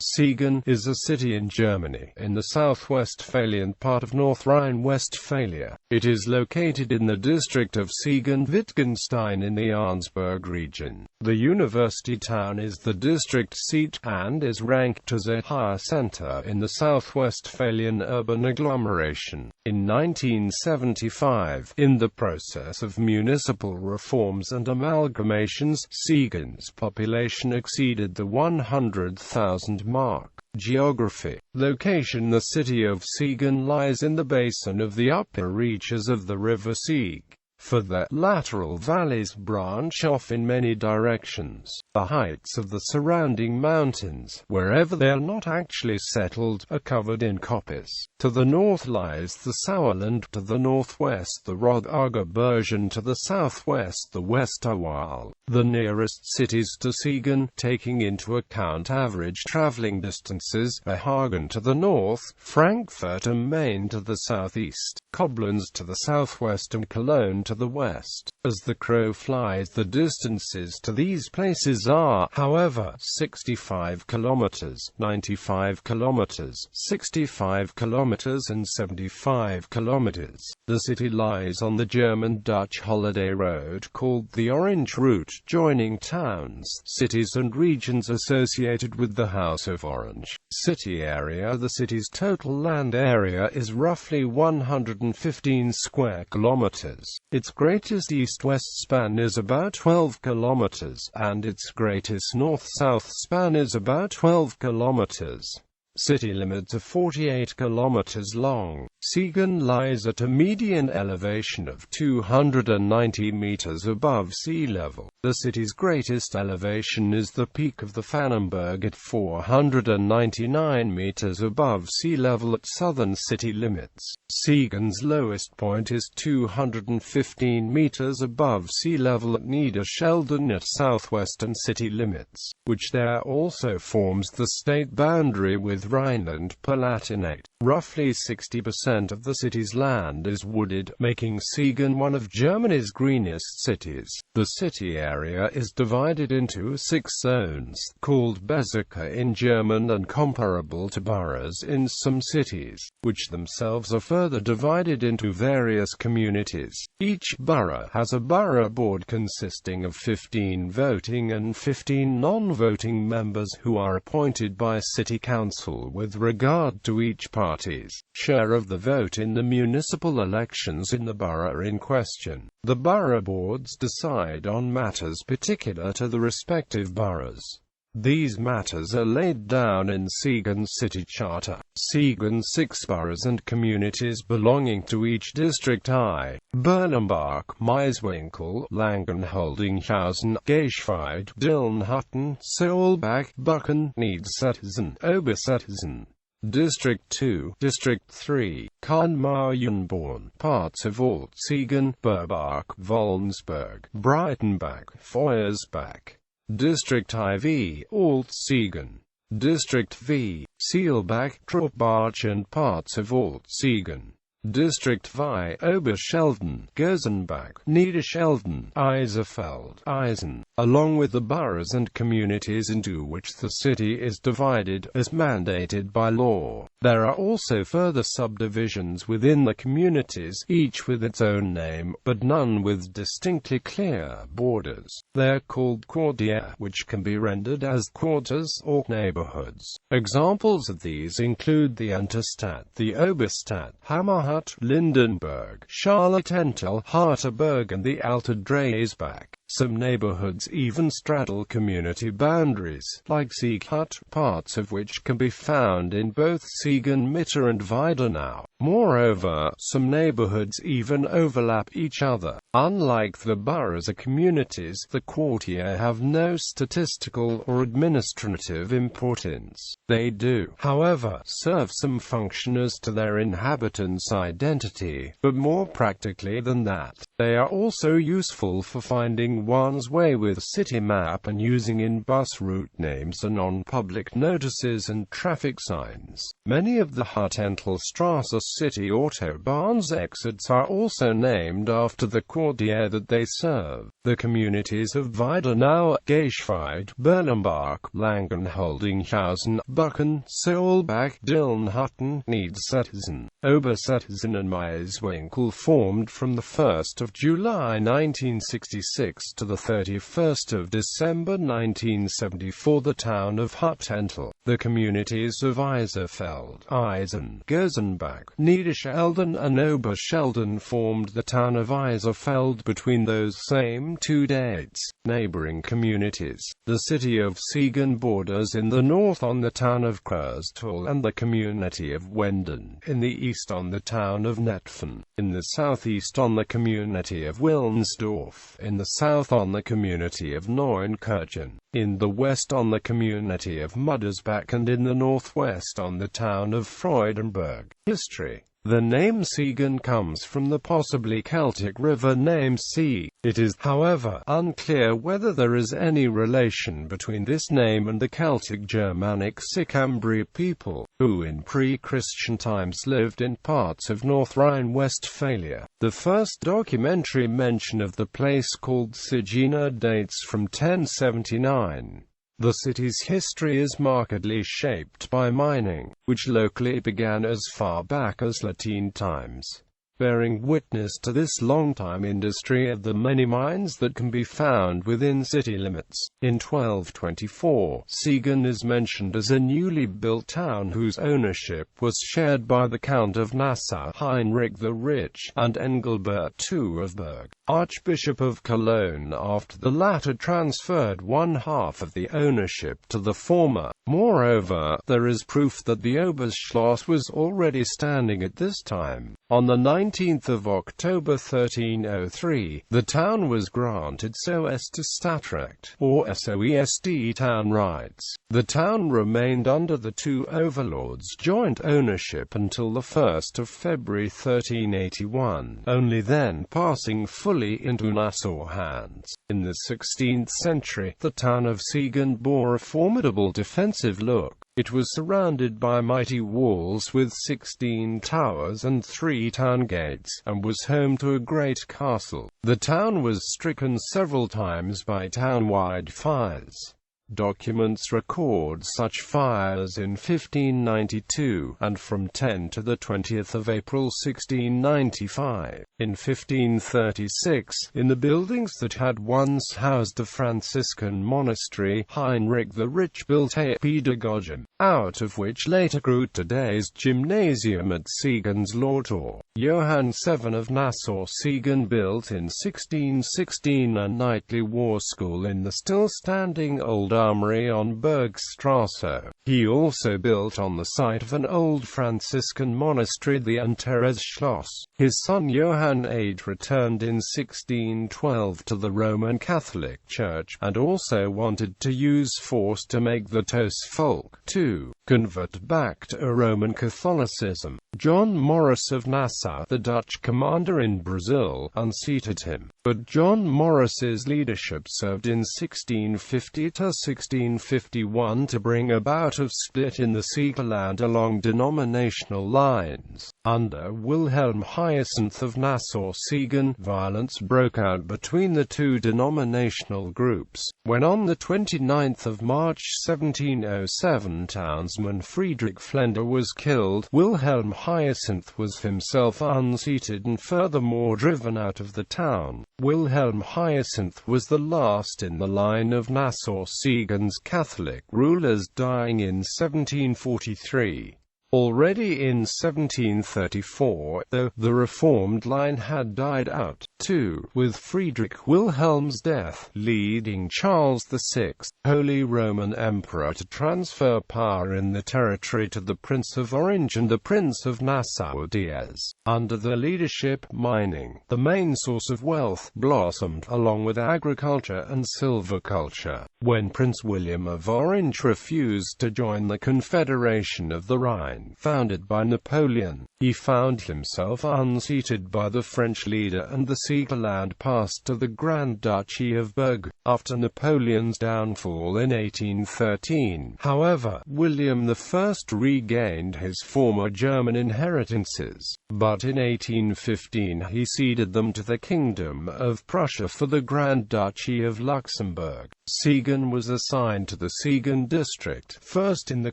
Siegen is a city in Germany, in the South Westphalian part of North Rhine-Westphalia. It is located in the district of Siegen-Wittgenstein in the Arnsberg region. The university town is the district seat, and is ranked as a higher center in the South Westphalian urban agglomeration. In 1975, in the process of municipal reforms and amalgamations, Siegen's population exceeded the 100,000 mark. Geography. Location. The city of Siegen lies in the basin of the upper reaches of the river Sieg. For the lateral valleys branch off in many directions. The heights of the surrounding mountains, wherever they are not actually settled, are covered in coppice. To the north lies the Sauerland, to the northwest the Rothaargebirge, and to the southwest the Westerwald. The nearest cities to Siegen, taking into account average traveling distances, are Hagen to the north, Frankfurt am Main to the southeast, Koblenz to the southwest, and Cologne to the west. As the crow flies, the distances to these places are, however, 65 kilometers, 95 kilometers, 65 kilometers, and 75 kilometers. The city lies on the German-Dutch holiday road called the Orange Route, joining towns, cities and regions associated with the House of Orange. City area. The city's total land area is roughly 115 square kilometers. Its greatest east-west span is about 12 kilometers, and its greatest north-south span is about 12 kilometers. City limits are 48 kilometers long. Siegen lies at a median elevation of 290 meters above sea level. The city's greatest elevation is the peak of the Fannenberg at 499 meters above sea level at southern city limits. Siegen's lowest point is 215 meters above sea level at Niederschelden at southwestern city limits, which there also forms the state boundary with Rhineland-Palatinate. Roughly 60% of the city's land is wooded, making Siegen one of Germany's greenest cities. The city area is divided into 6 zones, called Bezirke in German and comparable to boroughs in some cities, which themselves are further divided into various communities. Each borough has a borough board consisting of 15 voting and 15 non-voting members who are appointed by city council with regard to each party's share of the vote in the municipal elections in the borough in question. The borough boards decide on matters particular to the respective boroughs. These matters are laid down in Siegen's city charter. Siegen's 6 boroughs and communities belonging to each district I. Bernambach, Maiswinkel, Langenholdinghausen, Geschweid, Dillenhütten, Solbach, Buchen, Niedersachsen, Obersächsen. District 2, District 3, Kahn-Marienborn, parts of Alt-Siegen, Burbach, Wolfsburg, Breitenbach, Feuersbach. District IV, Alt-Siegen. District V, Seelbach, Troppbach and parts of Alt-Siegen. District V, Oberschelden, Gersenbach, Niederschelden, Eiserfeld, Eisen, along with the boroughs and communities into which the city is divided, as mandated by law. There are also further subdivisions within the communities, each with its own name, but none with distinctly clear borders. They are called Quartier, which can be rendered as quarters or neighborhoods. Examples of these include the Unterstadt, the Oberstadt, Hammerhut, Lindenberg, Charlottenthal, Harterberg and the Alter Dreisbach. Some neighborhoods even straddle community boundaries, like Sieghut, parts of which can be found in both Siegen Mitte and Wiedenau. Moreover, some neighborhoods even overlap each other. Unlike the boroughs or communities, the quartier have no statistical or administrative importance. They do, however, serve some function as to their inhabitants' identity, but more practically than that, They are also useful for finding one's way with city map and using in bus route names and on public notices and traffic signs. Many of the Hartentelstrasse city autobahns exits are also named after the quartier that they serve. The communities of Wiedenau, Geischweid, Berlenbach, Langenholdinghausen, Buchen, Seulbach, Dillenhutten, Niedersachsen, Obersachsen and Maiswinkel formed from the 1st of July 1966 to the 31st of December 1974 the town of Hartentel. The communities of Iserfeld, Eisen, Gersenbach, Niederschelden and Oberschelden formed the town of Iserfeld between those same two dates. Neighboring communities. The city of Siegen borders in the north on the town of Kreuztal and the community of Wenden, in the east on the town of Netphen, in the southeast on the community of Wilnsdorf, in the south on the community of Neunkirchen, in the west on the community of Muddersbach and in the northwest on the town of Freudenberg. History. The name Siegen comes from the possibly Celtic river name Sea. It is, however, unclear whether there is any relation between this name and the Celtic Germanic Sicambri people, who in pre-Christian times lived in parts of North Rhine-Westphalia. The first documentary mention of the place called Siegen dates from 1079. The city's history is markedly shaped by mining, which locally began as far back as Latin times. Bearing witness to this long-time industry of the many mines that can be found within city limits. In 1224, Siegen is mentioned as a newly built town whose ownership was shared by the Count of Nassau, Heinrich the Rich, and Engelbert II of Berg, Archbishop of Cologne, after the latter transferred one half of the ownership to the former. Moreover, there is proof that the Oberschloss was already standing at this time. On the 19th of October 1303, the town was granted SOES to Stadtrecht, or SOESD town rights. The town remained under the two overlords' joint ownership until the 1st of February 1381, only then passing fully into Nassau hands. In the 16th century, the town of Siegen bore a formidable defensive look. It was surrounded by mighty walls with 16 towers and 3 town gates, and was home to a great castle. The town was stricken several times by town-wide fires. Documents record such fires in 1592, and from 10 to the 20th of April 1695. In 1536, in the buildings that had once housed a Franciscan monastery, Heinrich the Rich built a Pädagogium, out of which later grew today's gymnasium at Siegen's Lortor. Johann VII of Nassau-Siegen built in 1616 a knightly war school in the still-standing old armory on Bergstrasse. He also built on the site of an old Franciscan monastery the Antares Schloss. His son Johann VIII returned in 1612 to the Roman Catholic Church, and also wanted to use force to make the Volk to convert back to a Roman Catholicism. John Maurice of Nassau, the Dutch commander in Brazil, unseated him, but John Maurice's leadership served in 1650 to 1651 to bring about a split in the Siegerland along denominational lines. Under Wilhelm Hyacinth of Nassau-Siegen, violence broke out between the two denominational groups, when on the 29th of March 1707 townsman Friedrich Flender was killed. Wilhelm Hyacinth was himself unseated and furthermore driven out of the town. Wilhelm Hyacinth was the last in the line of Nassau-Siegen's Catholic rulers, dying in 1743. Already in 1734, though, the Reformed line had died out, too, with Friedrich Wilhelm's death, leading Charles VI, Holy Roman Emperor, to transfer power in the territory to the Prince of Orange and the Prince of Nassau-Diez. Under their leadership, mining, the main source of wealth, blossomed, along with agriculture and silviculture. When Prince William of Orange refused to join the Confederation of the Rhine, founded by Napoleon, he found himself unseated by the French leader, and the Siegerland passed to the Grand Duchy of Berg, after Napoleon's downfall in 1813. However, William I regained his former German inheritances, but in 1815 he ceded them to the Kingdom of Prussia for the Grand Duchy of Luxembourg. Siegen was assigned to the Siegen district, first in the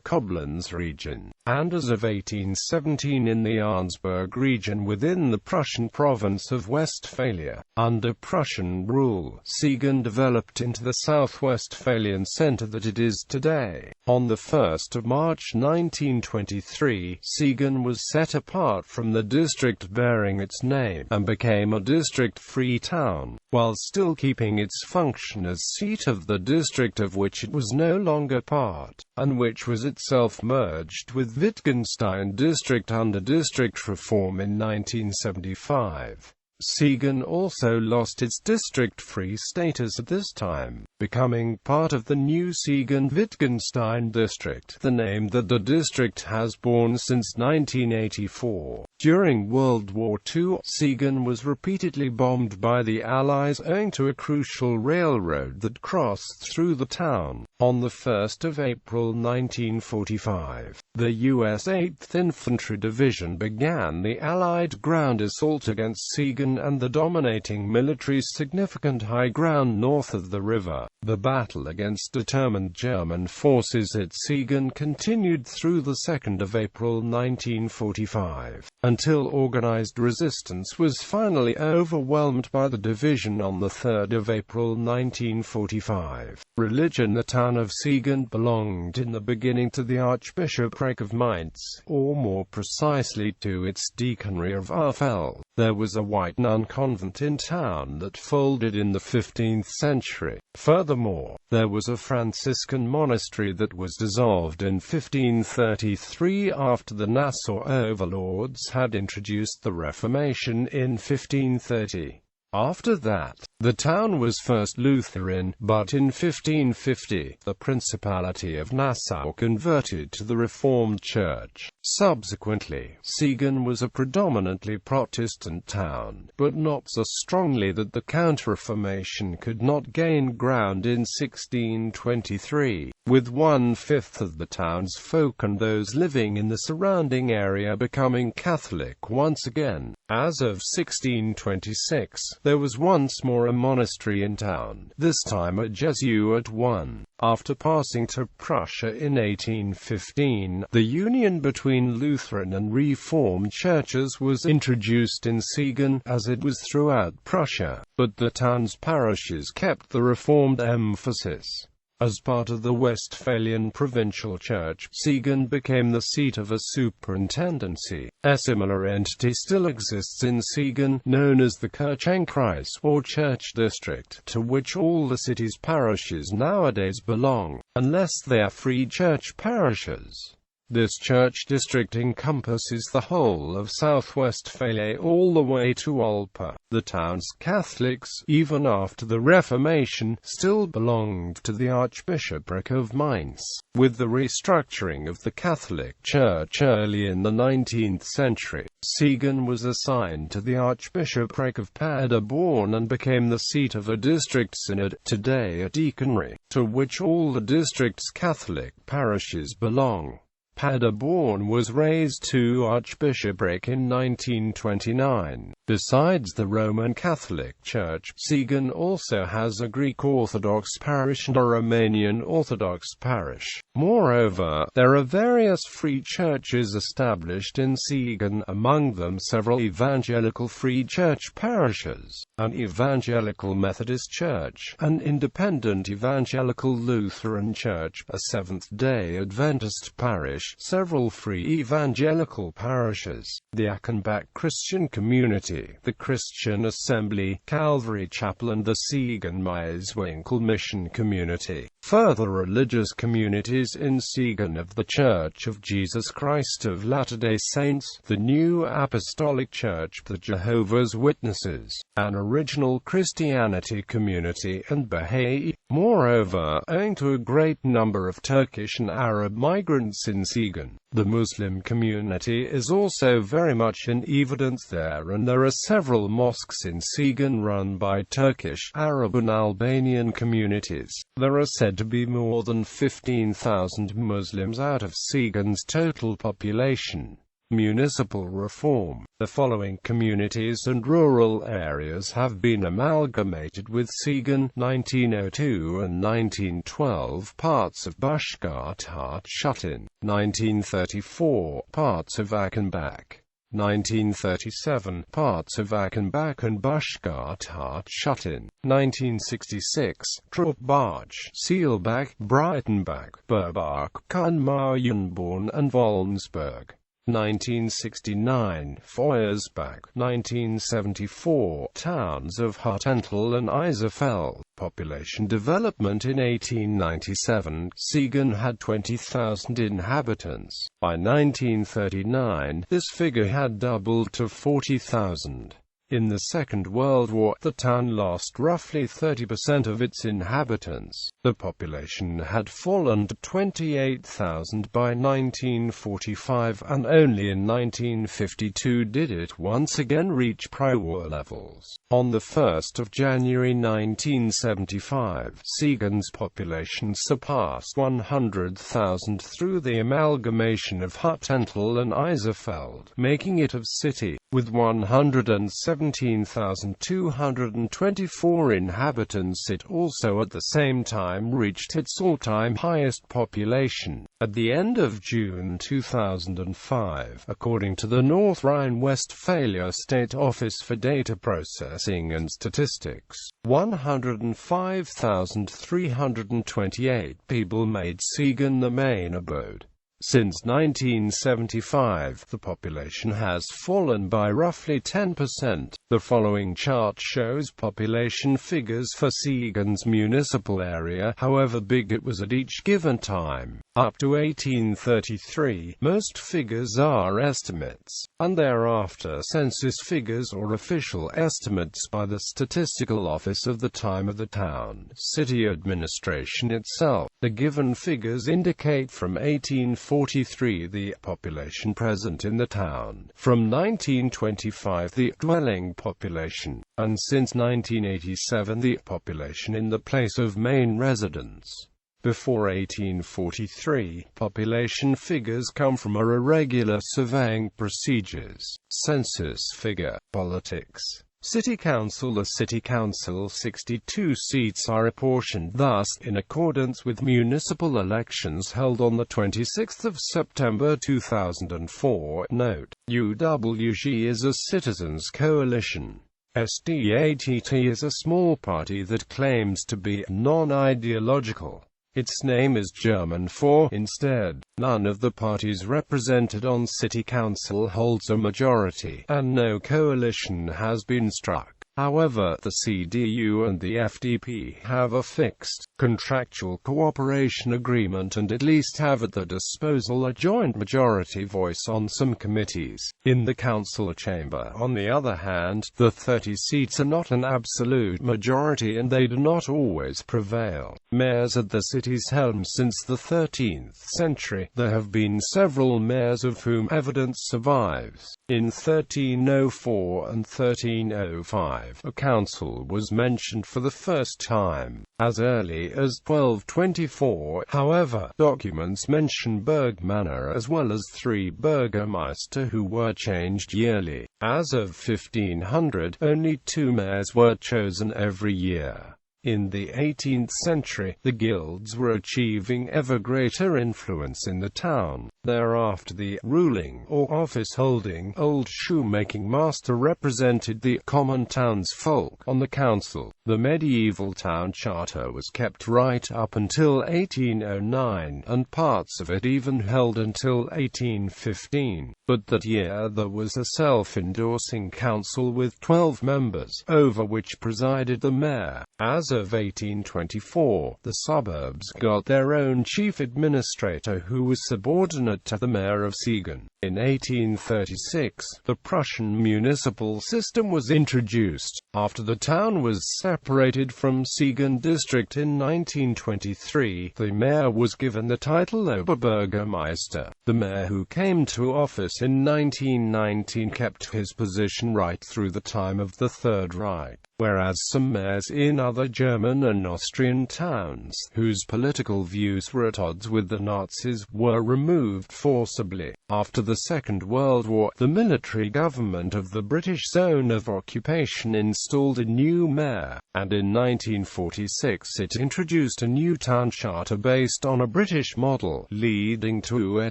Koblenz region, and as of 1817 in the Arnsberg region within the Prussian province of Westphalia. Under Prussian rule, Siegen developed into the South Westphalian centre that it is today. On the 1st of March 1923, Siegen was set apart from the district bearing its name, and became a district-free town, while still keeping its function as seat of the district of which it was no longer part, and which was itself merged with Wittgenstein district under district reform in 1975. Siegen also lost its district-free status at this time, becoming part of the new Siegen-Wittgenstein district, the name that the district has borne since 1984. During World War II, Siegen was repeatedly bombed by the Allies owing to a crucial railroad that crossed through the town. On the 1st of April 1945, the U.S. 8th Infantry Division began the Allied ground assault against Siegen and the dominating military's significant high ground north of the river. The battle against determined German forces at Siegen continued through the 2nd of April 1945, until organized resistance was finally overwhelmed by the division on the 3rd of April 1945. Religion. The town of Siegen belonged in the beginning to the Archbishopric of Mainz, or more precisely to its deaconry of Urfel. There was a white nun convent in town that folded in the 15th century. Furthermore, there was a Franciscan monastery that was dissolved in 1533 after the Nassau overlords had introduced the Reformation in 1530. After that, the town was first Lutheran, but in 1550, the Principality of Nassau converted to the Reformed Church. Subsequently, Siegen was a predominantly Protestant town, but not so strongly that the Counter-Reformation could not gain ground in 1623, with 1/5 of the townsfolk and those living in the surrounding area becoming Catholic once again. As of 1626, there was once more a monastery in town, this time a Jesuit one. After passing to Prussia in 1815, the union between Lutheran and Reformed churches was introduced in Siegen, as it was throughout Prussia, but the town's parishes kept the Reformed emphasis. As part of the Westphalian Provincial Church, Siegen became the seat of a superintendency. A similar entity still exists in Siegen, known as the Kirchenkreis, or Church District, to which all the city's parishes nowadays belong, unless they are free church parishes. This church district encompasses the whole of South Westphalia all the way to Olpe. The town's Catholics, even after the Reformation, still belonged to the Archbishopric of Mainz. With the restructuring of the Catholic Church early in the 19th century, Siegen was assigned to the Archbishopric of Paderborn and became the seat of a district synod, today a deaconry, to which all the district's Catholic parishes belong. Paderborn was raised to archbishopric in 1929. Besides the Roman Catholic Church, Siegen also has a Greek Orthodox parish and a Romanian Orthodox parish. Moreover, there are various free churches established in Siegen, among them several evangelical free church parishes, an evangelical Methodist church, an independent evangelical Lutheran church, a Seventh-day Adventist parish, several free evangelical parishes, the Achenbach Christian Community, the Christian Assembly, Calvary Chapel and the Siegen-Maiswinkel Mission Community. Further religious communities in Siegen of the Church of Jesus Christ of Latter-day Saints, the New Apostolic Church, the Jehovah's Witnesses, an Original Christianity Community, and Baha'i. Moreover, owing to a great number of Turkish and Arab migrants in Siegen. The Muslim community is also very much in evidence there, and there are several mosques in Siegen run by Turkish, Arab and Albanian communities. There are said to be more than 15,000 Muslims out of Siegen's total population. Municipal reform. The following communities and rural areas have been amalgamated with Siegen: 1902 and 1912, parts of Bashkirthaut-Schuttin; 1934, parts of Achenbach; 1937, parts of Achenbach and Bashkirthaut-Schuttin; 1966, Truppbach, Seelbach, Breitenbach, Burbach, Kuhnmauernborn and Wolmsburg; 1969, Feuersbach; 1974, towns of Hartental and Eiserfeld. Population development. In 1897, Siegen had 20,000 inhabitants. By 1939, this figure had doubled to 40,000. In the Second World War, the town lost roughly 30% of its inhabitants. The population had fallen to 28,000 by 1945, and only in 1952 did it once again reach pre-war levels. On the 1st of January 1975, Siegen's population surpassed 100,000 through the amalgamation of Hartental and Eiserfeld, making it a city, with 117,224 inhabitants. It also at the same time reached its all-time highest population at the end of June 2005, according to the North Rhine-Westphalia State Office for Data Processing and Statistics. 105,328 people made Siegen the main abode. Since 1975, the population has fallen by roughly 10%. The following chart shows population figures for Siegen's municipal area, however big it was at each given time. Up to 1833, most figures are estimates, and thereafter census figures or official estimates by the Statistical Office of the time of the town, city administration itself. The given figures indicate from 1843 the population present in the town, from 1925 the dwelling population, and since 1987 the population in the place of main residence. Before 1843, population figures come from irregular surveying procedures. Census figure. Politics. City Council. The City Council 62 seats are apportioned thus, in accordance with municipal elections held on the 26th of September 2004. Note: UWG is a citizens' coalition. Stadt is a small party that claims to be non-ideological. Its name is German for instead. None of the parties represented on City Council holds a majority, and no coalition has been struck. However, the CDU and the FDP have a fixed, contractual cooperation agreement and at least have at their disposal a joint majority voice on some committees. In the council chamber, on the other hand, the 30 seats are not an absolute majority and they do not always prevail. Mayors at the city's helm since the 13th century. There have been several mayors of whom evidence survives. In 1304 and 1305, a council was mentioned for the first time. As early as 1224, however, documents mention Burgmanner as well as 3 burgomeister who were changed yearly. As of 1500, only 2 mayors were chosen every year. In the 18th century, the guilds were achieving ever greater influence in the town. Thereafter the ruling, or office-holding, old shoemaking master represented the common townsfolk on the council. The medieval town charter was kept right up until 1809, and parts of it even held until 1815. But that year there was a self-endorsing council with 12 members, over which presided the mayor. As of 1824, the suburbs got their own chief administrator who was subordinate to the mayor of Siegen. In 1836, the Prussian municipal system was introduced. After the town was separated from Siegen district in 1923, the mayor was given the title Oberbürgermeister. The mayor who came to office in 1919 kept his position right through the time of the Third Reich, whereas some mayors in other German and Austrian towns, whose political views were at odds with the Nazis, were removed forcibly. After the Second World War, the military government of the British zone of occupation installed a new mayor, and in 1946 it introduced a new town charter based on a British model, leading to a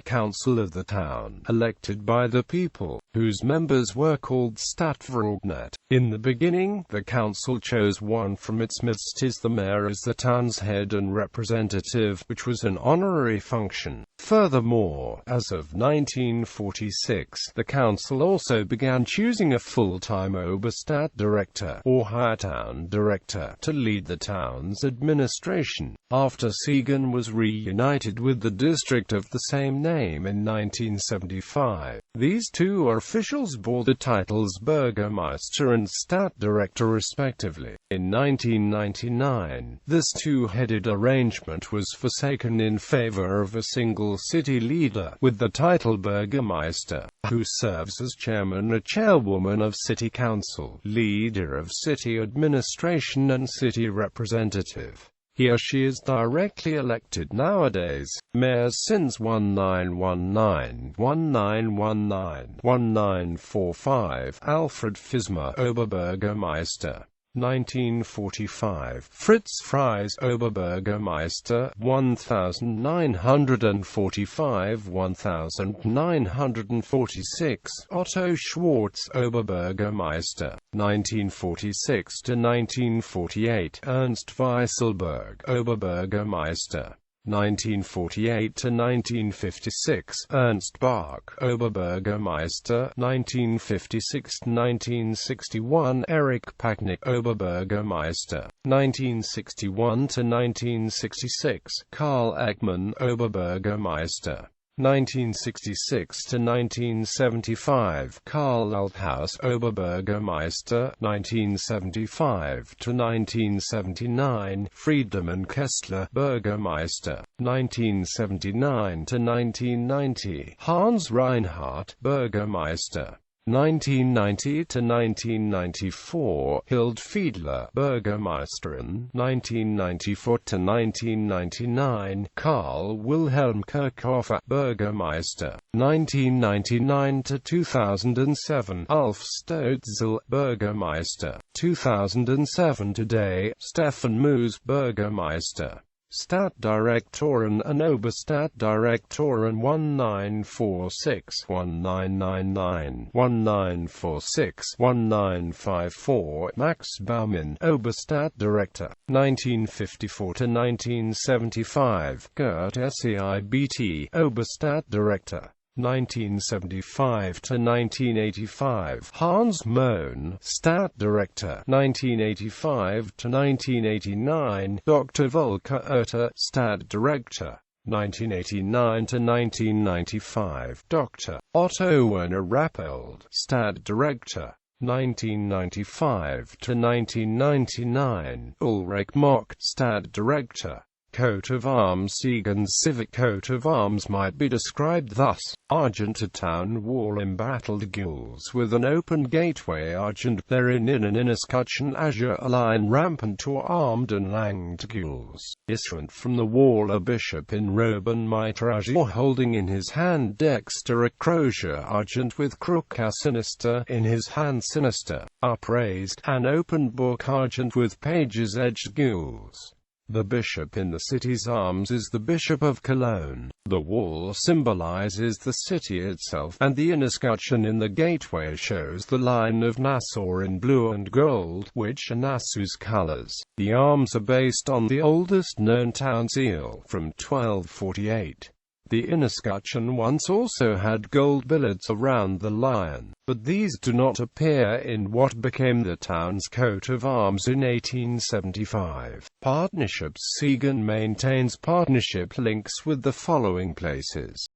council of the town, elected by the people, whose members were called Stadtverordnete. In the beginning, the council chose one from its midst as the mayor as the town's head and representative, which was an honorary function. Furthermore, as of 1946, the council also began choosing a full-time Oberstadt director, or higher town director, to lead the town's administration. After Siegen was reunited with the district of the same name in 1975, these two officials bore the titles Bürgermeister and Stadtdirektor respectively. In 1999, this two-headed arrangement was forsaken in favor of a single city leader, with the title Bürgermeister, who serves as chairman or chairwoman of city council, leader of city administration and city representative. He or she is directly elected nowadays. Mayors since 1919-1945 Alfred Fismer, Oberbürgermeister. 1945 Fritz Fries, Oberbürgermeister. 1945-1946 Otto Schwarz, Oberbürgermeister. 1946-1948 Ernst Weisselberg, Oberbürgermeister. 1948-1956 Ernst Bach, Oberbürgermeister. 1956-1961 Erich Packnick, Oberbürgermeister. 1961-1966 Karl Eggmann, Oberbürgermeister. 1966-1975 Karl Althaus, Oberbürgermeister. 1975-1979 Friedemann Kessler, Bürgermeister. 1979-1990 Hans Reinhardt, Bürgermeister. 1990-1994 Hild Fiedler, Bürgermeisterin. 1994-1999 Karl Wilhelm Kirchhofer, Bürgermeister. 1999-2007 Ulf Stotzel, Bürgermeister. 2007 today Stefan Moos, Bürgermeister. Stadtdirektoren and Oberstadtdirektoren 1946-1999, 1946-1954 Max Baumann, Oberstadtdirektor, 1954-1975 Gert Seibt, Oberstadtdirektor. 1975-1985 Hans Mohn, Stadtdirektor. 1985-1989 Dr. Volker Oetter, Stadtdirektor. 1989-1995 Dr. Otto Werner Rappold, Stadtdirektor. 1995-1999 Ulrich Mock, Stadtdirektor. Coat of arms. Siegen's civic coat of arms might be described thus: argent, a town wall embattled gules with an open gateway, argent, therein in an escutcheon azure, a lion rampant or armed and langed gules. Issuant from the wall a bishop in robe and mitre azure, holding in his hand dexter a crosier argent with crooka sinister, in his hand sinister, upraised, an open book argent with pages edged gules. The bishop in the city's arms is the Bishop of Cologne. The wall symbolizes the city itself, and the escutcheon in the gateway shows the line of Nassau in blue and gold, which are Nassau's colors. The arms are based on the oldest known town seal, from 1248. The escutcheon once also had gold billets around the lion, but these do not appear in what became the town's coat of arms in 1875. Partnerships. Siegen maintains partnership links with the following places: